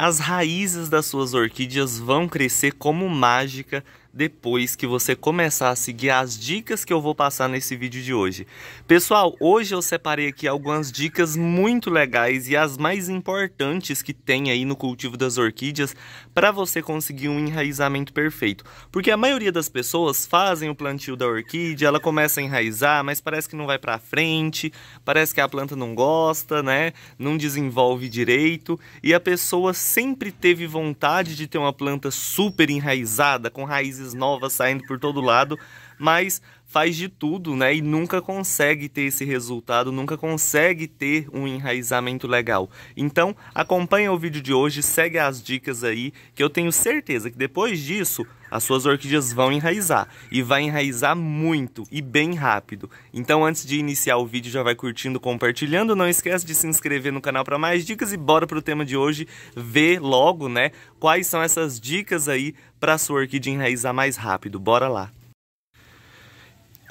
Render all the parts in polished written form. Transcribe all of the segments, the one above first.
As raízes das suas orquídeas vão crescer como mágica depois que você começar a seguir as dicas que eu vou passar nesse vídeo de hoje. Pessoal, hoje eu separei aqui algumas dicas muito legais e as mais importantes que tem aí no cultivo das orquídeas para você conseguir um enraizamento perfeito. Porque a maioria das pessoas fazem o plantio da orquídea, ela começa a enraizar, mas parece que não vai para frente, parece que a planta não gosta, né? Não desenvolve direito e a pessoa sempre teve vontade de ter uma planta super enraizada, com raízes novas saindo por todo lado, mas faz de tudo, né? E nunca consegue ter esse resultado, nunca consegue ter um enraizamento legal. Então, acompanha o vídeo de hoje, segue as dicas aí, que eu tenho certeza que depois disso, as suas orquídeas vão enraizar. E vai enraizar muito e bem rápido. Então, antes de iniciar o vídeo, já vai curtindo, compartilhando. Não esquece de se inscrever no canal para mais dicas e bora pro tema de hoje, ver logo, né? Quais são essas dicas aí para a sua orquídea enraizar mais rápido. Bora lá!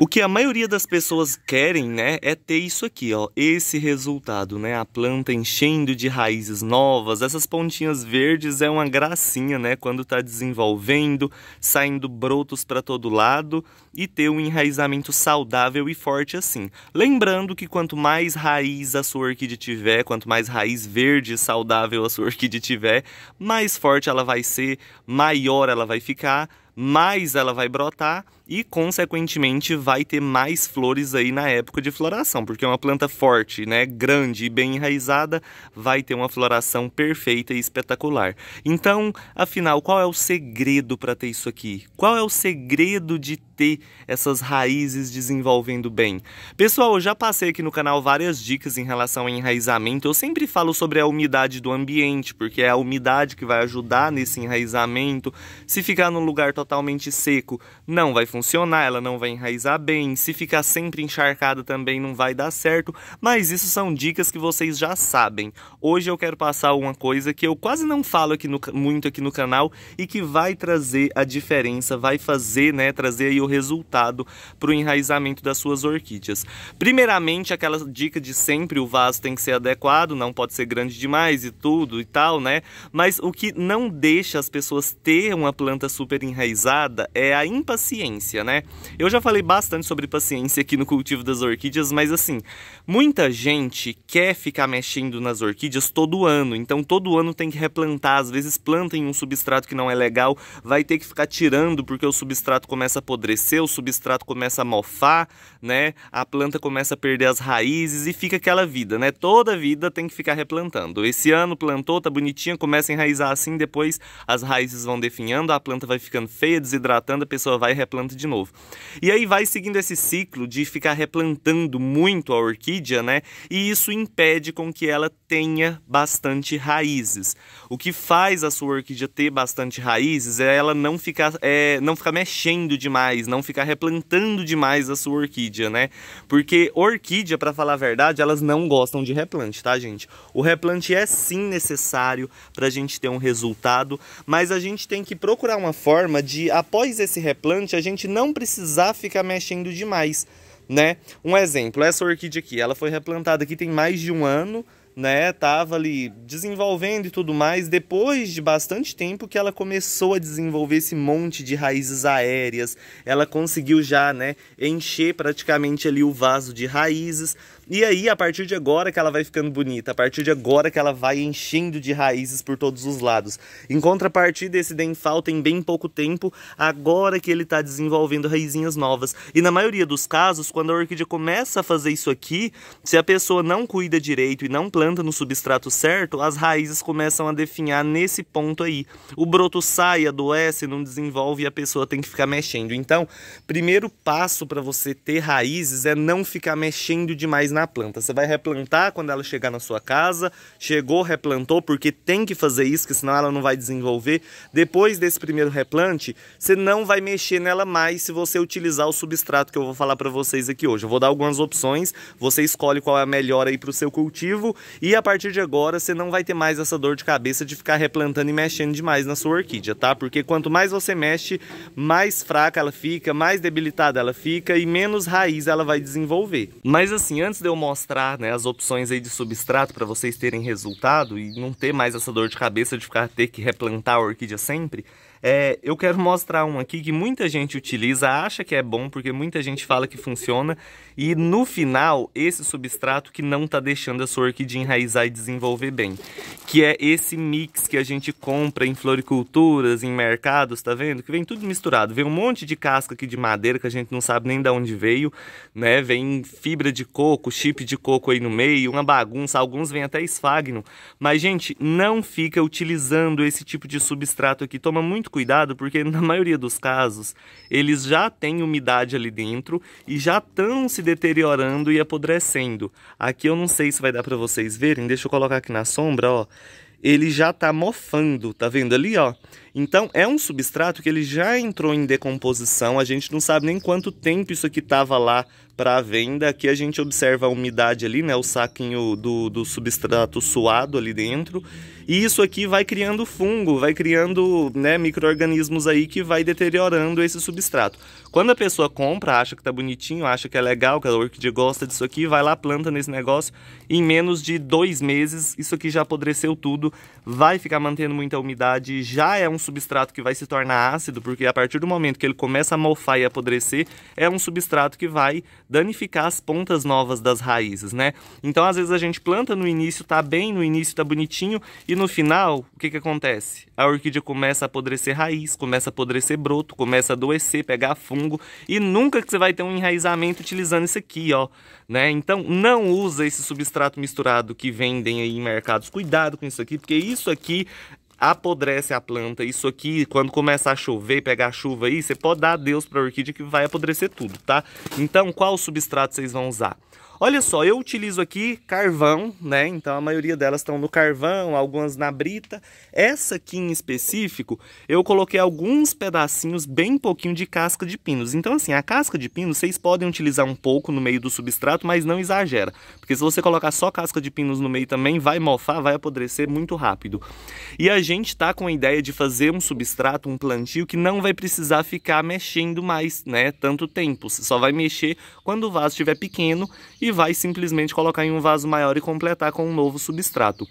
O que a maioria das pessoas querem, né, é ter isso aqui, ó, esse resultado, né, a planta enchendo de raízes novas, essas pontinhas verdes é uma gracinha, né, quando tá desenvolvendo, saindo brotos para todo lado e ter um enraizamento saudável e forte assim. Lembrando que quanto mais raiz a sua orquídea tiver, quanto mais raiz verde e saudável a sua orquídea tiver, mais forte ela vai ser, maior ela vai ficar, mais ela vai brotar e, consequentemente, vai ter mais flores aí na época de floração, porque uma planta forte, né, grande e bem enraizada, vai ter uma floração perfeita e espetacular. Então, afinal, qual é o segredo para ter isso aqui? Qual é o segredo de ter essas raízes desenvolvendo bem? Pessoal, eu já passei aqui no canal várias dicas em relação ao enraizamento. Eu sempre falo sobre a umidade do ambiente, porque é a umidade que vai ajudar nesse enraizamento. Se ficar num lugar totalmente seco, não vai funcionar, ela não vai enraizar bem. Se ficar sempre encharcada também não vai dar certo, mas isso são dicas que vocês já sabem. Hoje eu quero passar uma coisa que eu quase não falo aqui muito aqui no canal e que vai trazer a diferença, vai fazer, né, trazer aí o resultado para o enraizamento das suas orquídeas. Primeiramente, aquela dica de sempre, o vaso tem que ser adequado, não pode ser grande demais e tudo e tal, né? Mas o que não deixa as pessoas ter uma planta super enraizada é a impaciência, né? Eu já falei bastante sobre paciência aqui no cultivo das orquídeas, mas assim, muita gente quer ficar mexendo nas orquídeas todo ano, então todo ano tem que replantar, às vezes planta em um substrato que não é legal, vai ter que ficar tirando porque o substrato começa a apodrecer, o substrato começa a mofar, né? A planta começa a perder as raízes e fica aquela vida, né? Toda vida tem que ficar replantando. Esse ano plantou, tá bonitinha, começa a enraizar assim, depois as raízes vão definhando, a planta vai ficando feia, desidratando, a pessoa vai e replanta de novo. E aí vai seguindo esse ciclo de ficar replantando muito a orquídea, né? E isso impede com que ela tenha bastante raízes. O que faz a sua orquídea ter bastante raízes é ela não ficar mexendo demais, não ficar replantando demais a sua orquídea, né? Porque orquídea, para falar a verdade, elas não gostam de replante, tá, gente? O replante é sim necessário para a gente ter um resultado, mas a gente tem que procurar uma forma de, após esse replante, a gente não precisar ficar mexendo demais, né? Um exemplo, essa orquídea aqui, ela foi replantada aqui tem mais de um ano, né, tava ali desenvolvendo e tudo mais, depois de bastante tempo que ela começou a desenvolver esse monte de raízes aéreas, ela conseguiu já, né, encher praticamente ali o vaso de raízes, e aí a partir de agora que ela vai ficando bonita, a partir de agora que ela vai enchendo de raízes por todos os lados. Em contrapartida, esse Denfal tem bem pouco tempo, agora que ele está desenvolvendo raizinhas novas, e na maioria dos casos, quando a orquídea começa a fazer isso aqui, se a pessoa não cuida direito e não planta no substrato certo, as raízes começam a definhar nesse ponto aí. O broto sai, adoece, não desenvolve e a pessoa tem que ficar mexendo. Então, primeiro passo para você ter raízes é não ficar mexendo demais na planta. Você vai replantar quando ela chegar na sua casa, chegou, replantou, porque tem que fazer isso, que senão ela não vai desenvolver. Depois desse primeiro replante, você não vai mexer nela mais se você utilizar o substrato que eu vou falar para vocês aqui hoje. Eu vou dar algumas opções, você escolhe qual é a melhor aí para o seu cultivo e a partir de agora você não vai ter mais essa dor de cabeça de ficar replantando e mexendo demais na sua orquídea, tá? Porque quanto mais você mexe, mais fraca ela fica, mais debilitada ela fica e menos raiz ela vai desenvolver. Mas assim, antes antes de eu mostrar, né, as opções aí de substrato para vocês terem resultado e não ter mais essa dor de cabeça de ter que replantar a orquídea sempre, eu quero mostrar um aqui que muita gente utiliza, acha que é bom, porque muita gente fala que funciona, e no final, esse substrato que não está deixando a sua orquídea enraizar e desenvolver bem, que é esse mix que a gente compra em floriculturas, em mercados, tá vendo? Que vem tudo misturado, vem um monte de casca aqui de madeira que a gente não sabe nem de onde veio, né? Vem fibra de coco, chip de coco aí no meio, uma bagunça, alguns vêm até esfagno, mas gente, não fica utilizando esse tipo de substrato aqui, toma muito cuidado, porque na maioria dos casos eles já têm umidade ali dentro e já estão se deteriorando e apodrecendo. Aqui eu não sei se vai dar para vocês verem, deixa eu colocar aqui na sombra, ó. Ele já tá mofando, tá vendo ali, ó? Então é um substrato que ele já entrou em decomposição, a gente não sabe nem quanto tempo isso aqui tava lá para venda. Aqui a gente observa a umidade ali, né, o saquinho do substrato suado ali dentro. E isso aqui vai criando fungo, vai criando, né, micro-organismos aí que vai deteriorando esse substrato. Quando a pessoa compra, acha que tá bonitinho, acha que é legal, que a orquídea gosta disso aqui, vai lá, planta nesse negócio, em menos de 2 meses isso aqui já apodreceu tudo, vai ficar mantendo muita umidade, já é um substrato que vai se tornar ácido, porque a partir do momento que ele começa a mofar e apodrecer, é um substrato que vai danificar as pontas novas das raízes, né? Então às vezes a gente planta no início, tá bem, no início tá bonitinho, e no final, o que que acontece? A orquídea começa a apodrecer raiz, começa a apodrecer broto, começa a adoecer, pegar fungo, e nunca que você vai ter um enraizamento utilizando isso aqui, ó, né? Então não usa esse substrato misturado que vendem aí em mercados, cuidado com isso aqui, porque isso aqui apodrece a planta. Isso aqui, quando começa a chover, pegar chuva aí, você pode dar adeus para a orquídea que vai apodrecer tudo, tá? Então, qual substrato vocês vão usar? Olha só, eu utilizo aqui carvão, né? Então a maioria delas estão no carvão, algumas na brita. Essa aqui em específico, eu coloquei alguns pedacinhos, bem pouquinho de casca de pinos. Então assim, a casca de pinos vocês podem utilizar um pouco no meio do substrato, mas não exagera. Porque se você colocar só casca de pinos no meio também, vai mofar, vai apodrecer muito rápido. E a gente tá com a ideia de fazer um substrato, um plantio, que não vai precisar ficar mexendo mais, né? Tanto tempo. Você só vai mexer quando o vaso estiver pequeno e vai simplesmente colocar em um vaso maior e completar com um novo substrato.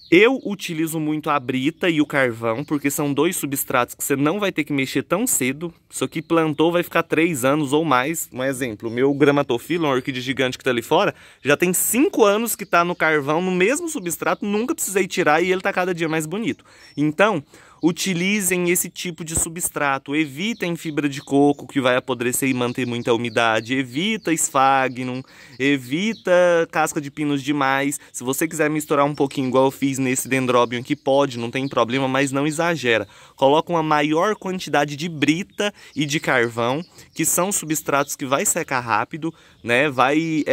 Eu utilizo muito a brita e o carvão, porque são dois substratos que você não vai ter que mexer tão cedo. Isso aqui plantou, vai ficar 3 anos ou mais. Um exemplo, o meu Grammatophyllum, uma orquídea gigante que está ali fora, já tem 5 anos que está no carvão, no mesmo substrato, nunca precisei tirar e ele está cada dia mais bonito. Então, utilizem esse tipo de substrato, evitem fibra de coco que vai apodrecer e manter muita umidade, evita sphagnum, evita casca de pinos demais. Se você quiser misturar um pouquinho igual eu fiz nesse dendrobium aqui, pode, não tem problema, mas não exagera. Coloca uma maior quantidade de brita e de carvão, que são substratos que vai secar rápido, né? Vai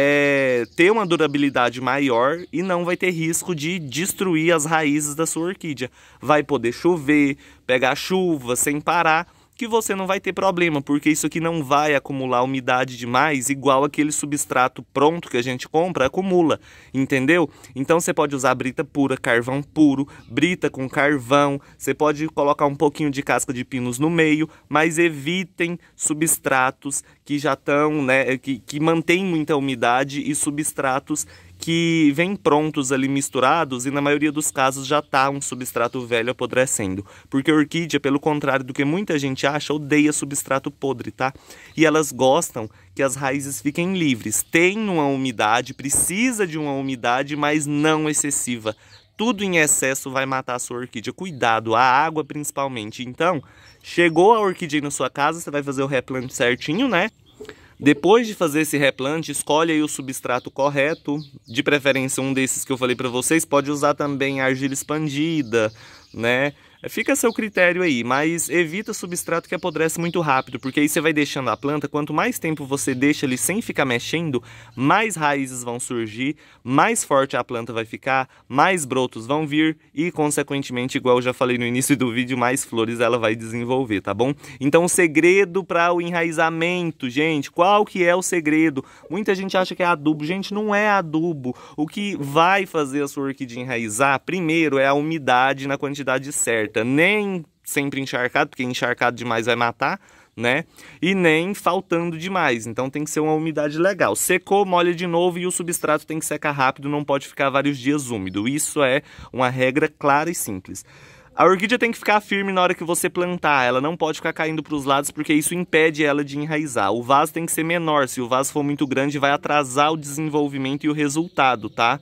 ter uma durabilidade maior e não vai ter risco de destruir as raízes da sua orquídea. Vai poder chover, pegar chuva sem parar, que você não vai ter problema, porque isso aqui não vai acumular umidade demais, igual aquele substrato pronto que a gente compra acumula, entendeu? Então você pode usar brita pura, carvão puro, brita com carvão, você pode colocar um pouquinho de casca de pinos no meio, mas evitem substratos que já estão, né, que mantêm muita umidade e substratos que vêm prontos ali misturados e na maioria dos casos já está um substrato velho apodrecendo. Porque a orquídea, pelo contrário do que muita gente acha, odeia substrato podre, tá? E elas gostam que as raízes fiquem livres. Tem uma umidade, precisa de uma umidade, mas não excessiva. Tudo em excesso vai matar a sua orquídea. Cuidado, a água principalmente. Então, chegou a orquídea aí na sua casa, você vai fazer o replante certinho, né? Depois de fazer esse replante, escolhe aí o substrato correto, de preferência um desses que eu falei para vocês, pode usar também argila expandida, né? Fica a seu critério aí, mas evita substrato que apodrece muito rápido, porque aí você vai deixando a planta, quanto mais tempo você deixa ele sem ficar mexendo, mais raízes vão surgir, mais forte a planta vai ficar, mais brotos vão vir e, consequentemente, igual eu já falei no início do vídeo, mais flores ela vai desenvolver, tá bom? Então, o segredo para o enraizamento, gente, qual que é o segredo? Muita gente acha que é adubo, gente, não é adubo. O que vai fazer a sua orquídea enraizar, primeiro, é a umidade na quantidade certa. Nem sempre encharcado, porque encharcado demais vai matar, né? E nem faltando demais, então tem que ser uma umidade legal. Secou, molha de novo e o substrato tem que secar rápido, não pode ficar vários dias úmido. Isso é uma regra clara e simples. A orquídea tem que ficar firme na hora que você plantar, ela não pode ficar caindo para os lados porque isso impede ela de enraizar. O vaso tem que ser menor, se o vaso for muito grande vai atrasar o desenvolvimento e o resultado, tá?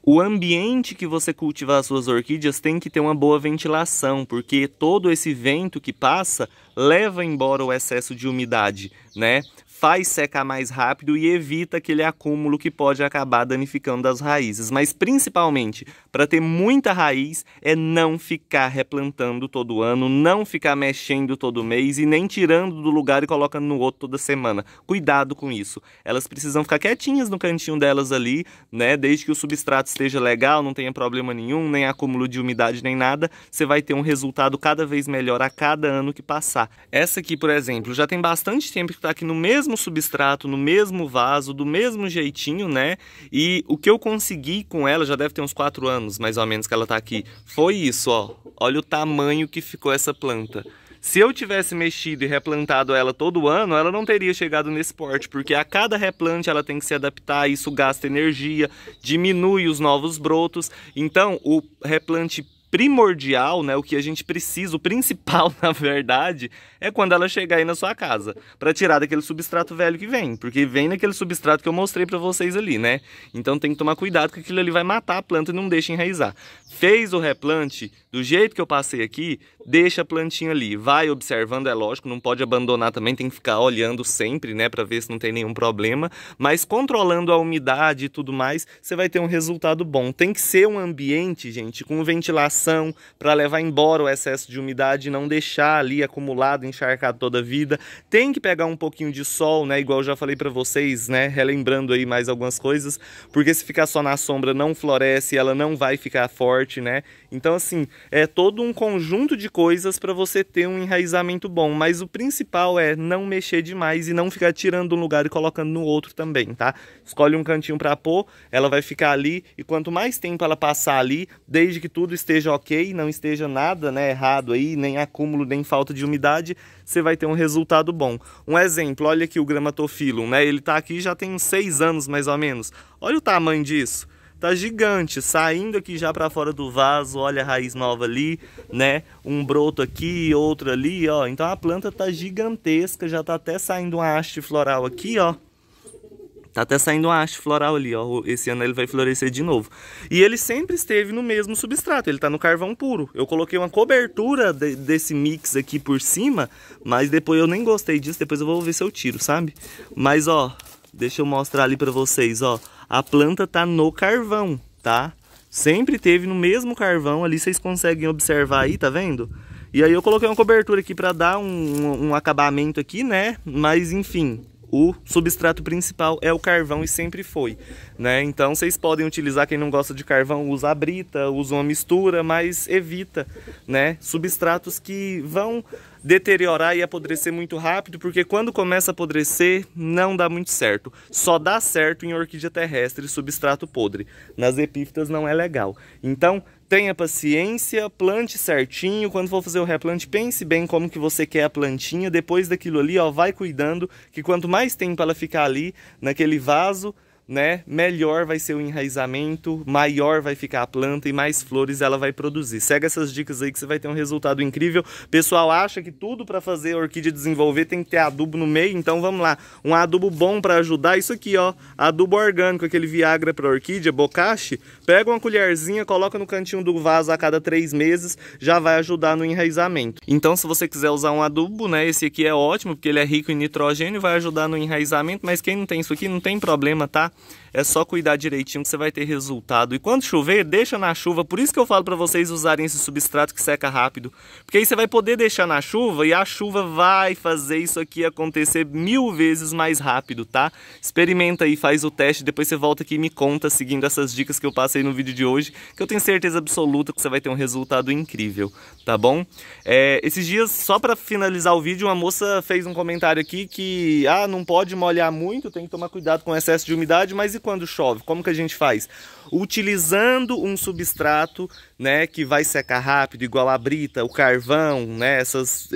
O ambiente que você cultiva as suas orquídeas tem que ter uma boa ventilação, porque todo esse vento que passa leva embora o excesso de umidade, né? Faz secar mais rápido e evita aquele acúmulo que pode acabar danificando as raízes. Mas principalmente, para ter muita raiz, é não ficar replantando todo ano, não ficar mexendo todo mês e nem tirando do lugar e colocando no outro toda semana. Cuidado com isso. Elas precisam ficar quietinhas no cantinho delas ali, né? Desde que o substrato esteja legal, não tenha problema nenhum, nem acúmulo de umidade, nem nada, você vai ter um resultado cada vez melhor a cada ano que passar. Essa aqui, por exemplo, já tem bastante tempo que está aqui no mesmo substrato, no mesmo vaso, do mesmo jeitinho, né? E o que eu consegui com ela, já deve ter uns 4 anos mais ou menos que ela tá aqui, foi isso, ó. Olha o tamanho que ficou essa planta. Se eu tivesse mexido e replantado ela todo ano, ela não teria chegado nesse porte, porque a cada replante ela tem que se adaptar, isso gasta energia, diminui os novos brotos. Então, o replante primordial, né, o que a gente precisa, o principal na verdade, é quando ela chegar aí na sua casa, para tirar daquele substrato velho que vem, porque vem naquele substrato que eu mostrei para vocês ali, né? Então tem que tomar cuidado que aquilo ali vai matar a planta e não deixa enraizar. Fez o replante do jeito que eu passei aqui, deixa a plantinha ali, vai observando, é lógico, não pode abandonar também, tem que ficar olhando sempre, né, para ver se não tem nenhum problema, mas controlando a umidade e tudo mais, você vai ter um resultado bom. Tem que ser um ambiente, gente, com ventilação para levar embora o excesso de umidade e não deixar ali acumulado, encharcado toda a vida. Tem que pegar um pouquinho de sol, né, igual eu já falei para vocês, né, relembrando aí mais algumas coisas, porque se ficar só na sombra não floresce, ela não vai ficar forte, né? Então assim, é todo um conjunto de coisas para você ter um enraizamento bom, mas o principal é não mexer demais e não ficar tirando um lugar e colocando no outro também, tá? Escolhe um cantinho para pôr, ela vai ficar ali e quanto mais tempo ela passar ali, desde que tudo esteja ok, não esteja nada, né, errado aí, nem acúmulo, nem falta de umidade, você vai ter um resultado bom. Um exemplo, olha aqui o Grammatophyllum, né, ele tá aqui já tem uns 6 anos mais ou menos. Olha o tamanho disso. Tá gigante, saindo aqui já para fora do vaso, olha a raiz nova ali, né? Um broto aqui, outro ali, ó. Então a planta tá gigantesca, já tá até saindo uma haste floral aqui, ó. Tá até saindo uma haste floral ali, ó. Esse ano ele vai florescer de novo. E ele sempre esteve no mesmo substrato, ele tá no carvão puro. Eu coloquei uma cobertura desse mix aqui por cima, mas depois eu nem gostei disso, depois eu vou ver se eu tiro, sabe? Mas, ó, deixa eu mostrar ali pra vocês, ó. A planta tá no carvão, tá? Sempre teve no mesmo carvão, ali vocês conseguem observar aí, tá vendo? E aí eu coloquei uma cobertura aqui pra dar um acabamento aqui, né? Mas enfim, o substrato principal é o carvão e sempre foi, né? Então vocês podem utilizar, quem não gosta de carvão, usa a brita, usa uma mistura, mas evita, né? Substratos que vão deteriorar e apodrecer muito rápido, porque quando começa a apodrecer não dá muito certo. Só dá certo em orquídea terrestre substrato podre. Nas epífitas não é legal. Então tenha paciência, plante certinho. Quando for fazer o replante, pense bem como que você quer a plantinha. Depois daquilo ali, ó, vai cuidando, que quanto mais tempo ela ficar ali naquele vaso, né, melhor vai ser o enraizamento, maior vai ficar a planta e mais flores ela vai produzir. Segue essas dicas aí que você vai ter um resultado incrível. Pessoal acha que tudo para fazer a orquídea desenvolver tem que ter adubo no meio, então vamos lá. Um adubo bom para ajudar, isso aqui, ó, adubo orgânico, aquele Viagra para orquídea, bocashi. Pega uma colherzinha, coloca no cantinho do vaso a cada 3 meses, já vai ajudar no enraizamento. Então se você quiser usar um adubo, né, esse aqui é ótimo, porque ele é rico em nitrogênio, vai ajudar no enraizamento, mas quem não tem isso aqui não tem problema, tá? É só cuidar direitinho que você vai ter resultado. E quando chover, deixa na chuva. Por isso que eu falo para vocês usarem esse substrato que seca rápido. Porque aí você vai poder deixar na chuva e a chuva vai fazer isso aqui acontecer 1000 vezes mais rápido, tá? Experimenta aí, faz o teste, depois você volta aqui e me conta, seguindo essas dicas que eu passei no vídeo de hoje, que eu tenho certeza absoluta que você vai ter um resultado incrível, tá bom? Esses dias, só para finalizar o vídeo, uma moça fez um comentário aqui que não pode molhar muito, tem que tomar cuidado com excesso de umidade, mas e quando chove? Como que a gente faz? utilizando um substrato, né, que vai secar rápido, igual a brita, o carvão, né, essas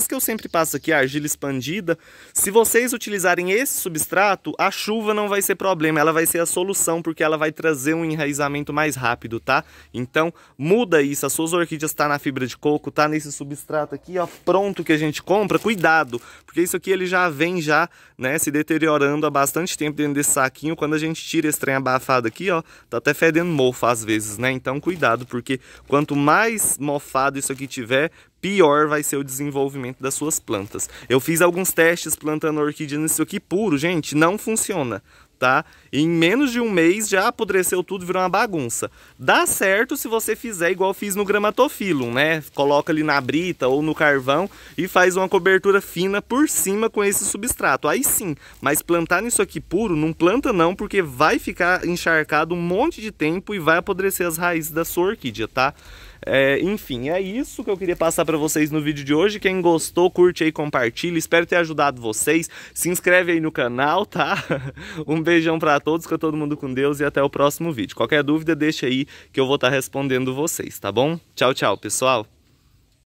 que eu sempre passo aqui, a argila expandida. Se vocês utilizarem esse substrato, a chuva não vai ser problema, ela vai ser a solução, porque ela vai trazer um enraizamento mais rápido, tá? Então, muda isso, as suas orquídeas tá na fibra de coco, tá nesse substrato aqui, ó, pronto, que a gente compra, cuidado, porque isso aqui ele já vem né, se deteriorando há bastante tempo dentro desse saquinho. Quando a gente tira esse trem abafado aqui, ó, tá até fedendo mofo às vezes, né? Então, cuidado, porque quanto mais mofado isso aqui tiver, pior vai ser o desenvolvimento das suas plantas. Eu fiz alguns testes plantando orquídea nisso aqui puro, gente, não funciona, tá? Em menos de um mês já apodreceu tudo, virou uma bagunça. Dá certo se você fizer igual eu fiz no Grammatophyllum, né? Coloca ali na brita ou no carvão e faz uma cobertura fina por cima com esse substrato. Aí sim, mas plantar nisso aqui puro, não planta não, porque vai ficar encharcado um monte de tempo e vai apodrecer as raízes da sua orquídea, tá? Enfim, é isso que eu queria passar para vocês no vídeo de hoje. Quem gostou, curte aí, compartilha. Espero ter ajudado vocês. Se inscreve aí no canal, tá? Um beijão para todos, fica todo mundo com Deus e até o próximo vídeo. Qualquer dúvida, deixa aí que eu vou estar respondendo vocês, tá bom? Tchau, tchau, pessoal!